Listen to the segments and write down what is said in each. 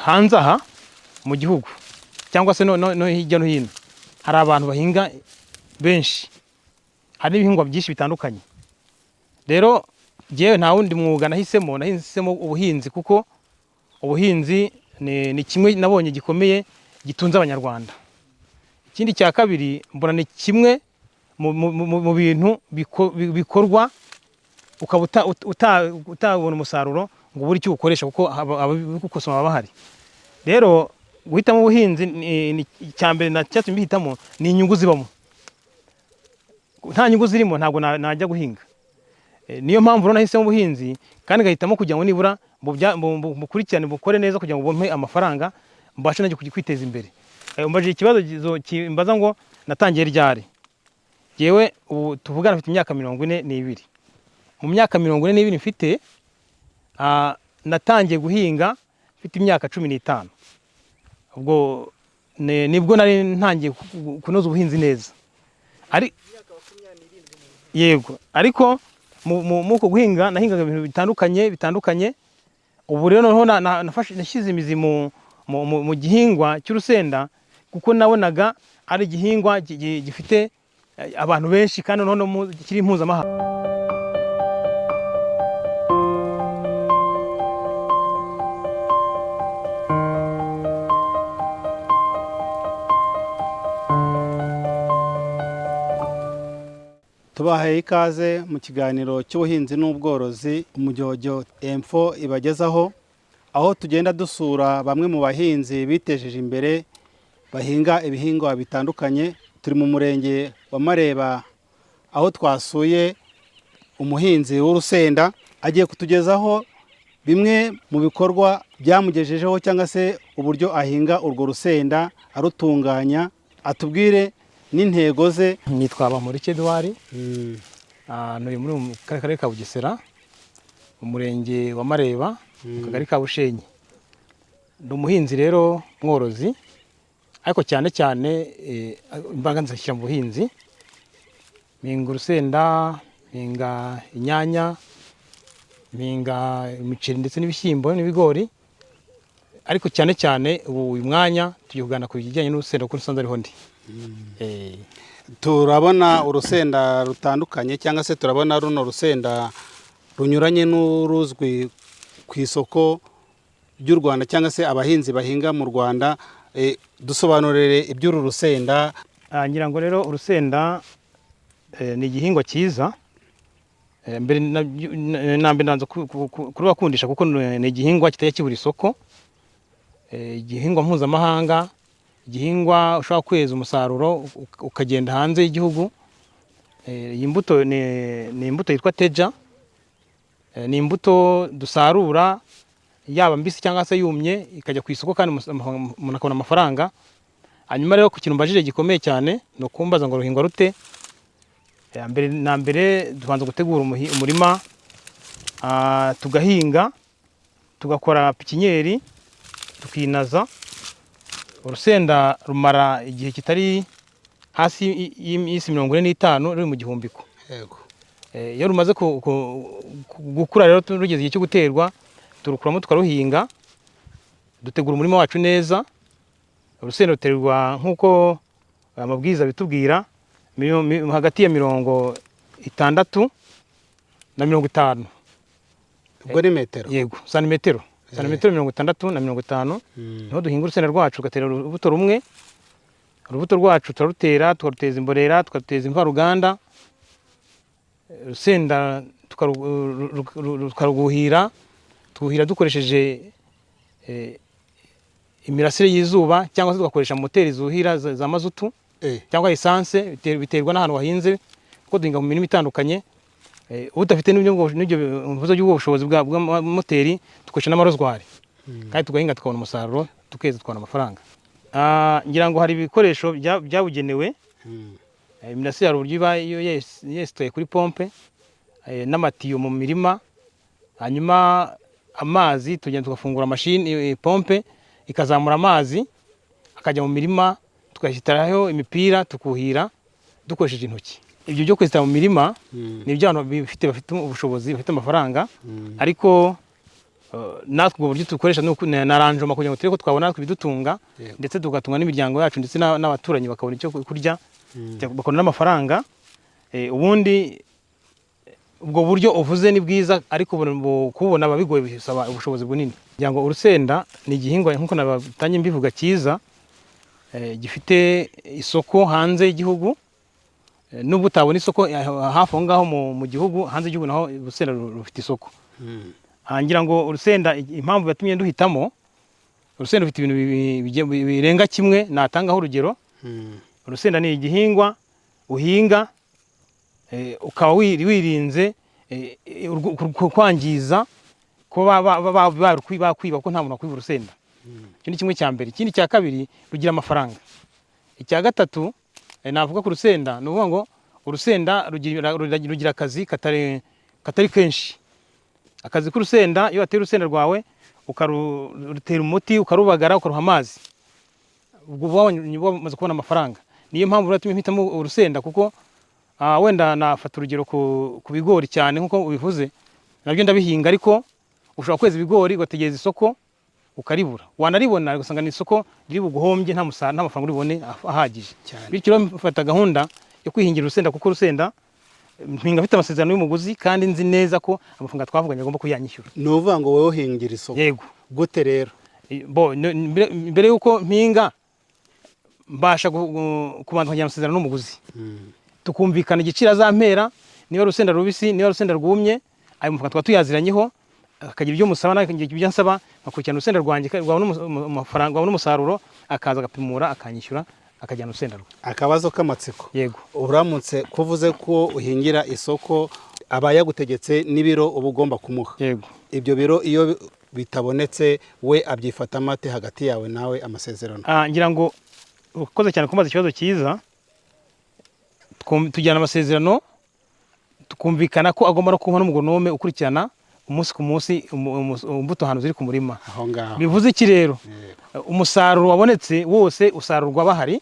hanze aha mu gihugu cyangwa se no hirya no hino hari abantu bahinga benshi, hari ibihingwa byinshi bitandukanye. Rero jewe nta wundi mwuga nahisemo ubuhinzi, kuko ubuhinzi ni kimwe nabonye gikomeye gitunze abanyarwanda. Ikindi cya kabiri, mbona ni kimwe mu bintu bikorwa ukaba utabona umusaruro ngo ubure icyo ukoresha, kuko ababikosoma baba bahari. Rero guhitamo ubuhinzi ni icyambere na cyatumye mbihitamo, ni inyungu zibamo. Nta nyungu zirimo ntabwo najya guhinga. Niyo mpamvu rero nahisemo ubuhinzi, kandi ngahitamo kugira ngo nibura bukurikirane bukore neza, kugira ngo bumpe amafaranga mbashe najya kwiteza imbere. Umbajije ikibazo kimbaza ngo natangiye ryari. Jewe ubu tuvugana mfite imyaka 42. Mu myaka 42 mfite, natangiye guhinga mfite imyaka 15. Ubwo nibwo nari ntangiye kunoza ubuhinzi neza. Yego, ariko muko guhinga nahingaga ibintu bitandukanye. Ubu rero noneho nashyize imizi mu gihingwa cy'urusenda, kuko nabonaga ari igihingwa gifite abantu benshi, kandi noneho kiri impuzamahanga. Tubahaye ikaze mu kiganiro cy'ubuhinzi n'ubworozi Umujyojyo Info ibagezaho, aho tugenda dusura bamwe mu bahinzi bitejeje imbere bahinga ibihingwa bitandukanye. Turi mu murenge wa Mareba, aho twasuye umuhinzi w'urusenda. Agiye kutugezaho bimwe mu bikorwa byamugejejeho, cyangwa se uburyo ahinga urwo rusenda arutunganya, atubwire n'intego ze. Nitwa Bamporiki Edouard, nuri muri karere ka Bugesera, umurenge wa Mareba, akagari ka Bushenyi. Ndi umuhinzi rero mworozi, ariko cyane imbaraga nzashyira mu buhinzi. Mpinga urusenda, mpinga inyanya, mpinga imiceri ndetse n'ibishyimbo n'ibigori. Ariko cyane uyu mwanya tugiye kuganira ku bijyanye n'urusenda, kuko rusanzwe ariho ndi. Turabona urusenda rutandukanye, cyangwa se turabona runo rusenda runyuranye n'uruzwi ku isoko ry'u Rwanda, cyangwa se abahinzi bahinga mu Rwanda. Dusobanurire iby'uru rusenda. Ngira ngo rero urusenda ni igihingwa cyiza. Mbere nanze kurubakundisha, kuko ni igihingwa kitajya kibura isoko, igihingwa mpuzamahanga, igihingwa ushobora kweza umusaruro ukagenda hanze y'igihugu. Iyi mbuto ni imbuto yitwa teja. Ni imbuto dusarura yaba mbisi cyangwa se yumye, ikajya ku isoko, kandi umuntu akabona amafaranga. Hanyuma rero ku kintu mbajije gikomeye cyane, ni ukumbaza ngo ruhingwa rute. Mbere tubanza gutegura umurima, tugahinga, tugakora pikinyeri, tukinaza. Urusenda rumara igihe kitari hasi y'imisi 45 ruri mu gihumbiko. Yego. Iyo rumaze gukura rero, rugeze igihe cyo guterwa, turukuramo tukaruhinga, dutegura umurima wacu neza. Urusenda ruterwa nk'uko amabwiriza bitubwira, hagati ya 60 na 50. Ubwo ni metero? Yego, santimetero 60 na 50. Niho duhinga urusenda rwacu, tugatera urubuto rumwe. Urubuto rwacu turarutera, tukaruteza imborera, tukaruteza imvaruganda. Urusenda tukaruguhira, tuguhira dukoresheje imirasire y'izuba, cyangwa se tugakoresha moteri zuhira za mazutu cyangwa essence, biterwa n'ahantu wahinze, kuko duhinga mu mirimo itandukanye. Udafite n'ibyo bushobozi bwa moteri, dukoresha n'amarozwari, kandi tugahinga tukabona umusaruro, tukeza tukabona amafaranga. Ngira ngo hari ibikoresho byabugenewe. Imirasire hari uburyo iba yesitaye kuri pompe n'amatiyo mu mirima. Hanyuma amazi tugenda tugafungura mashini pompe, ikazamura amazi akajya mu mirima, tugashyiraho imipira tukuhira dukoresheje intoki. Ibyo byo kwesitara mu mirima ni ibyo abantu bafite ubushobozi, bafite amafaranga. Ariko natwe ubwo buryo dukoresha na ranjoma kugira ngo turebe ko twabona natwe ibidutunga ndetse tugatunga n'imiryango yacu ndetse n'abaturanyi bakabona icyo kurya bakabona n'amafaranga. Ubundi ubwo buryo uvuze ni bwiza ariko kubona ababigoye bisaba ubushobozi bunini. Kugira ngo urusenda ni igihingwa nk'uko nabatangiye mbivuga cyiza, gifite isoko hanze y'igihugu, nubwo utabona isoko hafi aho ngaho mu gihugu, hanze y'igihugu naho urusenda rufite isoko. Ngira ngo urusenda impamvu yatumye duhitamo urusenda, rufite ibintu birenga kimwe. Natangaho urugero, urusenda ni igihingwa uhinga ukaba wirinze kwangiza kuba bakwiba kuko nta muntu wakwiba urusenda. Icyo ni kimwe cya mbere. Ikindi cya kabiri, rugira amafaranga. Icya gatatu navuga ku rusenda ni ukuvuga ngo urusenda rugira akazi katari kenshi. Akazi k'urusenda, iyo watera urusenda rwawe ukarutera umuti, ukarubagara, ukaruha amazi, ubwo wamaze kubona amafaranga. Niyo mpamvu rero mpitamo urusenda, kuko wenda nafata urugero ku bigori cyane nk'uko ubivuze, nabyo ndabihinga, ariko ushobora kweza ibigori ugategereza isoko ukaribura, wanaribona ugasanga ni isoko riri buguhombye, nta mafaranga uribone ahagije. Bityo rero mfata gahunda yo kwihingira urusenda, kuko urusenda mpinga afite amasezerano y'umuguzi kandi nzi neza ko amafaranga twavuganye agomba kuyanyishyura. Ni uvuga ngo wowe uhingira isoko? Yego. Gute rero? Mbere y'uko mpinga mbasha kubanza kujya amasezerano n'umuguzi, tukumvikana igiciro azampera, niba urusenda rubisi, niba urusenda rwumye, ayo mafaranga tukaba tuyaziranyeho, akagira ibyo musaba n'akagira ibyo ansaba, nkakurikirana urusenda rwanjye rwabona umusaruro, akaza agapimura akanyishyura, akajyana urusenda rwe. Akabazo k'amatsiko. Yego. Uramutse kuvuze ko uhingira isoko, aba yagutegetse n'ibiro uba ugomba kumuha. Yego. Ibyo biro iyo bitabonetse we abyifata mate hagati yawe nawe amasezerano? Ngira ngo ukoze cyane kumaza ikibazo cyiza, tujyana amasezerano, tukumvikana ko agomba no kuba n'umugonome ukurikirana umunsi ku munsi imbuto ahantu ziri ku murima. Aho ngaho. Bivuze iki rero? Umusaruro wabonetse wose usarurwa bahari.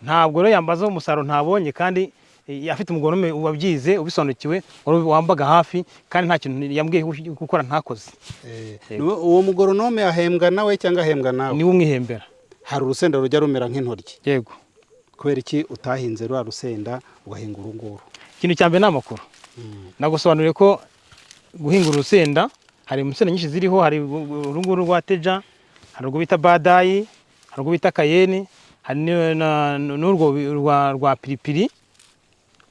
Ntabwo rero yambaza umusaruro ntabonye kandi afite umugonome wabyize ubisobanukiwe, wambaga hafi kandi nta kintu yambwiye gukora ntakoze. Uwo mugoronome ahembwa nawe cyangwa ahembwa nawe? Ni umwihembera. Hari urusenda rujya rumera nk'intoryi. Yego. Kubera iki utahinze rwa rusenda ugahinga urunguru? Ikintu cya mbere ni amakuru. Nagusobanuriye ko guhinga urusenda hari insenda nyinshi ziriho, hari urunguru rwa teja, hari urwo bita badayi, hari urwo bita kayeni, hari n'urwo rwa piripiri.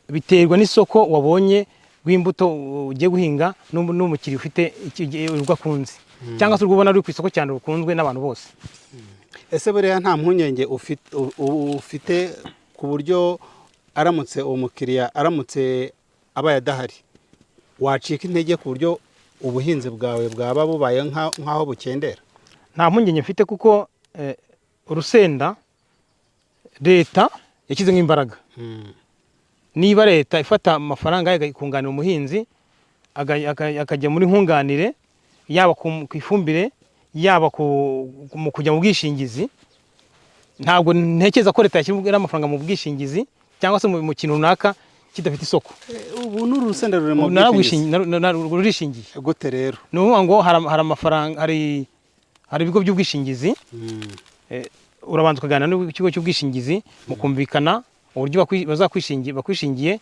Biterwa n'isoko wabonye rw'imbuto ugiye guhinga n'umukiriya ufite urwo akunze, cyangwa se urwo ubona ruri ku isoko cyane rukunzwe n'abantu bose. Ese buriya nta mpungenge ufite ku buryo aramutse uwo mukiriya aramutse abaye adahari, wacika intege ku buryo ubuhinzi bwawe bwaba bubaye nk'aho bukendera? Nta mpungenge mfite, kuko urusenda leta yashyizemo imbaraga. Niba leta ifata amafaranga ikunganira umuhinzi, akajya muri nkunganire, yaba ku ifumbire, yaba mu kujya mu bwishingizi, ntabwo ntekereza ko leta yashyira amafaranga mu bwishingizi cyangwa se mu kintu runaka kidafite isoko. Ubu n'urusenda ruri mu rurishingiye. Gute rero? Ni ukuvuga ngo hari amafaranga, hari ibigo by'ubwishingizi, urabanza ukaganira n'ikigo cy'ubwishingizi, mukumvikana uburyo bakwishingiye,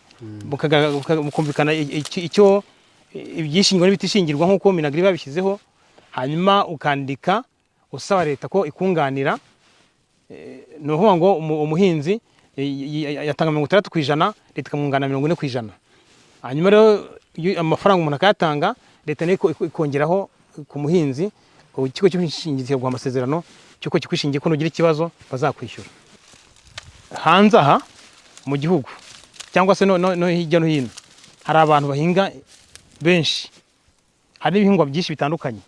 mukumvikana icyo ibyishingirwa n'ibitishingirwa nk'uko Minagri babishyizeho, hanyuma ukandika usaba leta ko ikunganira. Ni ukuvuga ngo umuhinzi yatanga 60%, leta ikamwunganira 40%. Hanyuma rero amafaranga umuntu akayatanga, leta nayo ikongeraho ku muhinzi, ikigo cy'ubwishingizi kikaguha amasezerano cy'uko kikwishingiye ko nugira ikibazo bazakwishyura. Hanze aha mu gihugu cyangwa se no hirya no hino hari abantu bahinga benshi, hari n'ibihingwa byinshi bitandukanye.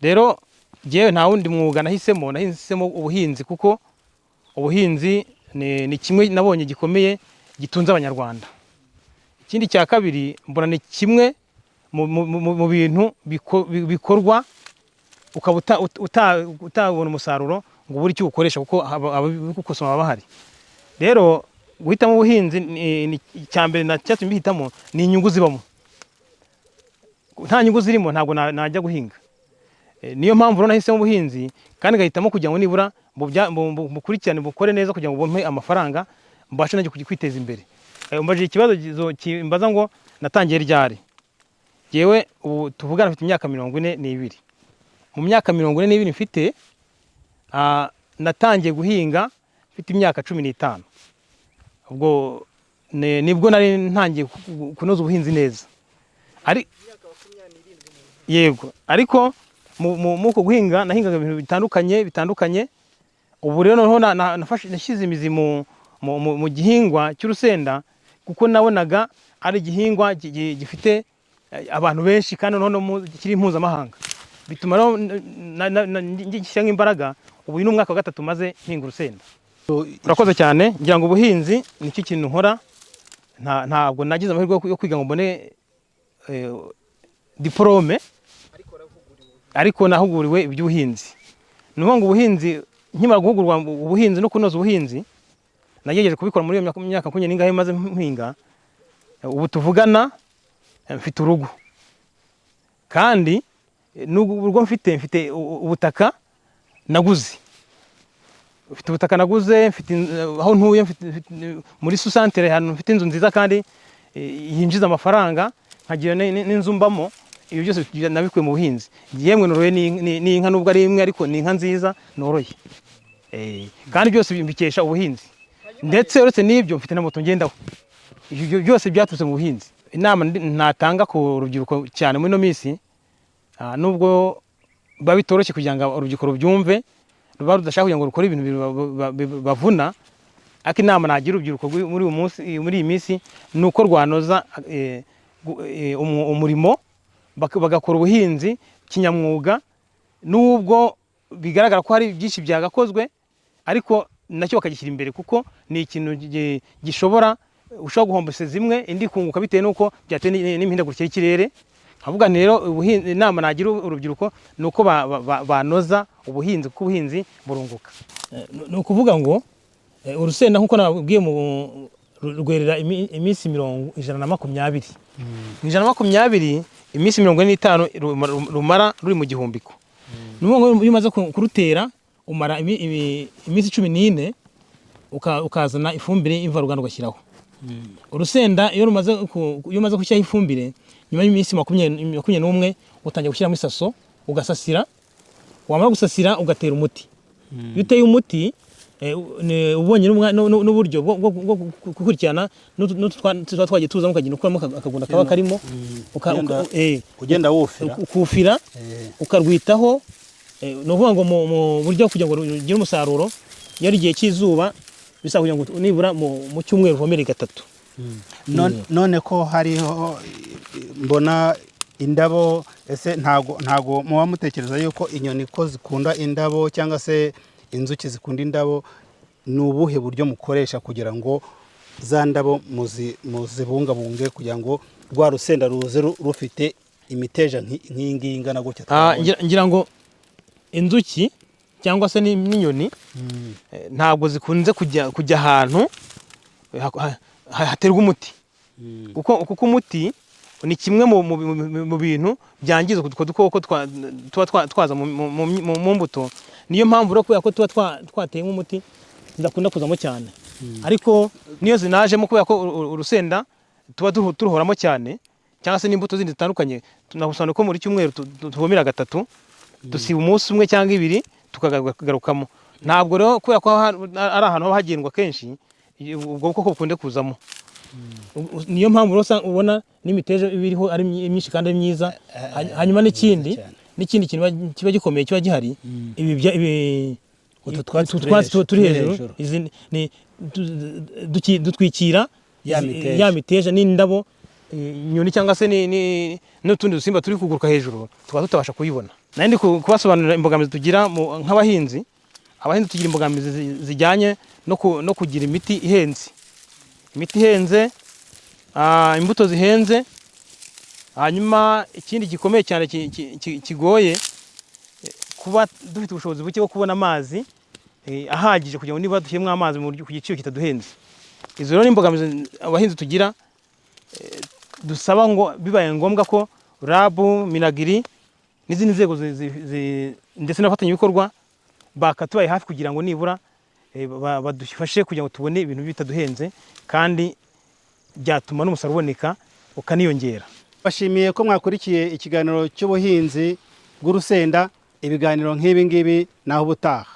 Rero jewe nta wundi mwuga nahisemo ubuhinzi, kuko ubuhinzi ni kimwe nabonye gikomeye gitunze Abanyarwanda. Ikindi cya kabiri, mbona ni kimwe mu bintu bikorwa ukaba utabona umusaruro ngo ubure icyo ukoresha, kuko ababikosoma bahari. Rero guhitamo ubuhinzi ni icya mbere na cyatumye mbihitamo, ni inyungu zibamo. Nta nyungu zirimo ntabwo najya guhinga. niyo mpamvu rero nahisemo ubuhinzi kandi ngahitamo kugira ngo nibura bukurikirane bukore neza kugira ngo bumpe amafaranga mbashe nanjye kwiteza imbere. Umbajije ikibazo kimbaza ngo natangiye ryari. Jewe ubu tuvugana mfite imyaka 42. Mu myaka 42 mfite natangiye guhinga mfite imyaka 15. Ubwo nibwo nari ntangiye kunoza ubuhinzi neza. Yego, ariko muko guhinga nahingaga ibintu bitandukanye. Ubu rero noneho nashyize imizi mu gihingwa cy'urusenda kuko nabonaga ari igihingwa gifite abantu benshi kandi noneho kiri mpuzamahanga. Bituma rero ngishyira nk'imbaraga. Ubu ni umwaka wa 3 maze hinga urusenda. Urakoze cyane. Ngira ngo ubuhinzi nicyo kintu nkora. Ntabwo nagize amahirwe yo kwiga ngo mbone diplome, ariko nahuguriwe iby'ubuhinzi. Nuvuga ngo ubuhinzi nkimara guhugurwa ubuhinzi no kunoza ubuhinzi nagejeje kubikora muri iyo myaka 20 maze mpinga. Ubu tuvugana mfite urugo kandi n'ubwo mfite ubutaka naguze. Mfite ubutaka naguze, mfite aho ntuye, muri Susantere hano mfite inzu nziza kandi yinjiza amafaranga, nkagira n'inzu mbamo. Ibyo byose nabikuye mu buhinzi. Yemwe noroye ni inka nubwo ari imwe ariko ni inka nziza noroye. Kandi byose mbikesha ubuhinzi. Ndetse uretse n'ibyo mfite na moto ngendaho. Ibyo byose byaturutse mu buhinzi. Inama natanga ku rubyiruko cyane muri no minsi, nubwo babitoroshye kugira ngo urubyiruko rubyumve, ruba rudashaka kugira ngo rukore ibintu bavuna, ariko inama nagira urubyiruko muri iyi minsi nuko rwanoza umurimo bagakora ubuhinzi kinyamwuga. Nubwo bigaragara ko hari byinshi byagakozwe, ariko nacyo bakagishyira imbere kuko ni ikintu ushobora guhomba zimwe indi kunguka bitewe nuko byateye n'imihindagurikire y'ikirere. Avuga rero inama nagira urubyiruko nuko banoza ubuhinzi kuko ubuhinzi burunguka. Ni ukuvuga ngo urusenda nkuko nabwiye rwerera iminsi 120. 120 iminsi 45 rumara ruri mu gihumbiko. Nuko iyo umaze kurutera umara iminsi 14 ukazana ifumbire imvaruganda ugashyiraho. Urusenda iyo umaze gushyiraho ifumbire nyuma y'iminsi 21 utangiye gushyiramo isaso ugasasira. Wamara gusasira ugatera umuti. Iyo uteye umuti ubonye n'uburyo bwo gukurikirana twagiye tuzamo ukagenda ukuramo akagunda kaba karimo ugenda ukufira ukarwitaho. No kuvuga ngo mu buryo kugira ngo ugire umusaruro yari igihe cy'izuba bisaba kugira ngo nibura mu cyumweru uvomere 3. None ko hariho mbona indabo, ese ntago muba mutekereza yuko inyoni ko zikunda indabo cyangwa se inzuki zikunda indabo? Ni ubuhe buryo mukoresha kugira ngo za ndabo muzibungabunge kugira ngo rwa rusenda ruze rufite imiteja nk'ingi ingana gutya? Ngira ngo inzuki cyangwa se n'inyoni ntabwo zikunze kujya ahantu haterwa umuti, kuko umuti ni kimwe mu bintu byangiza utwo dukoko tuba twaza mu mbuto. Niyo mpamvu rero kubera ko tuba twateye nk'umuti zidakunda kuzamo cyane. Ariko niyo zinajemo kubera ko urusenda tuba turuhoramo cyane, cyangwa se n'imbuto zindi zitandukanye, tunabusobanura ko muri cyumweru tuvomera 3, dusiba umunsi umwe cyangwa 2 tukagarukamo. Ntabwo rero kubera ko ari ahantu haba hagendwa kenshi ubwo bukoko bukunde kuzamo. Niyo mpamvu rero ubona n'imiteja ibiriho ari myinshi kandi ari myiza. Hanyuma n'ikindi kintu kiba gikomeye kiba gihari, utwatsi turi hejuru dutwikira ya miteja n'indabo, inyoni cyangwa se n'utundi dusimba turi kuguruka hejuru tukaba tutabasha kuyibona. Nandi kubasobanurira imbogamizi tugira nk'abahinzi. Abahinzi tugira imbogamizi zijyanye no kugira imiti ihenze, imbuto zihenze. Hanyuma ikindi gikomeye cyane kigoye kuba dufite ubushobozi buke bwo kubona amazi ahagije kugira ngo niba dushyiremo amazi ku giciro kitaduhenze. Izo rero ni imbogamizi abahinzi tugira, dusaba ngo bibaye ngombwa ko RAB, Minagiri n'izindi nzego ndetse n'abafatanyabikorwa bakatubaye hafi kugira ngo nibura badufashe kugira ngo tubone ibintu bitaduhenze kandi byatuma n'umusaruro uboneka ukaniyongera. Bashimiye ko mwakurikiye ikiganiro cy'ubuhinzi bw'urusenda. Ibiganiro nk'ibi ngibi naho ubutaha.